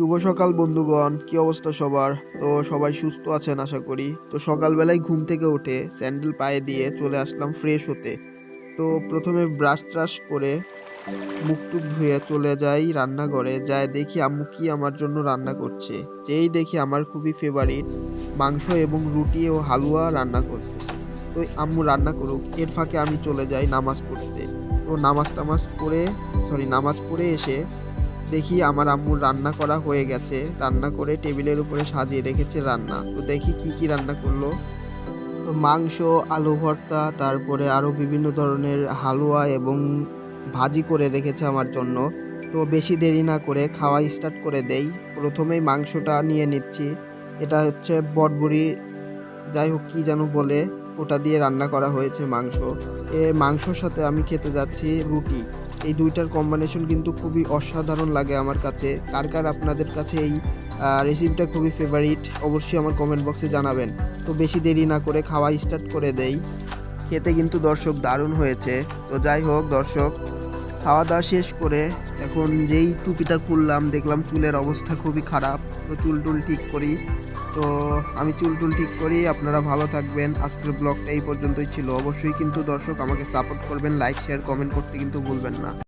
শুভ সকাল বন্ধুগণ, কি অবস্থা সবার? তো সবাই সুস্থ আছেন আশা করি। তো সকালবেলায় ঘুম থেকে উঠে স্যান্ডেল পায়ে দিয়ে চলে আসলাম ফ্রেশ হতে। তো প্রথমে ব্রাশ ট্রাশ করে মুখ টুক ধুয়ে চলে যাই রান্নাঘরে, যায় দেখি আম্মু কি আমার জন্য রান্না করছে। যেই দেখি আমার খুবই ফেভারিট মাংস এবং রুটি ও হালুয়া রান্না করতেছে। তো আম্মু রান্না করুক, এর ফাঁকে আমি চলে যাই নামাজ পড়তে। তো নামাজ পড়ে এসে দেখি আমার আম্মুর রান্না করা হয়ে গেছে। রান্না করে টেবিলের উপরে সাজিয়ে রেখেছে রান্না। তো দেখি কি, কি রান্না করলো। তো মাংস, আলু ভর্তা, তারপরে আরও বিভিন্ন ধরনের হালুয়া এবং ভাজি করে রেখেছে আমার জন্য। তো বেশি দেরি না করে খাওয়া স্টার্ট করে দেই। প্রথমেই মাংসটা নিয়ে নিচ্ছি। এটা হচ্ছে বটবুড়ি, যাই হোক কি যেন বলে, ওটা দিয়ে রান্না করা হয়েছে মাংস। মাংসর সাথে আমি খেতে যাচ্ছি রুটি। এই দুইটার কম্বিনেশন কিন্তু খুবই অসাধারণ লাগে আমার কাছে। কার কার আপনাদের কাছে এই রেসিপিটা খুবই ফেভারিট অবশ্যই আমার কমেন্ট বক্সে জানাবেন। তো বেশি দেরি না করে খাওয়া স্টার্ট করে দেই। খেতে কিন্তু দর্শক দারুণ হয়েছে। তো যাই হোক দর্শক, খাওয়া দাওয়া শেষ করে এখন যেই টুপিটা খুললাম দেখলাম চুলের অবস্থা খুবই খারাপ। তো চুল টুল ঠিক করি। তো আমি চুল টুল ঠিক করি। আপনারা ভালো থাকবেন। আজকের ব্লগটা এই পর্যন্তই ছিল। অবশ্যই কিন্তু দর্শক আমাকে সাপোর্ট করবেন, লাইক শেয়ার কমেন্ট করতে কিন্তু ভুলবেন না।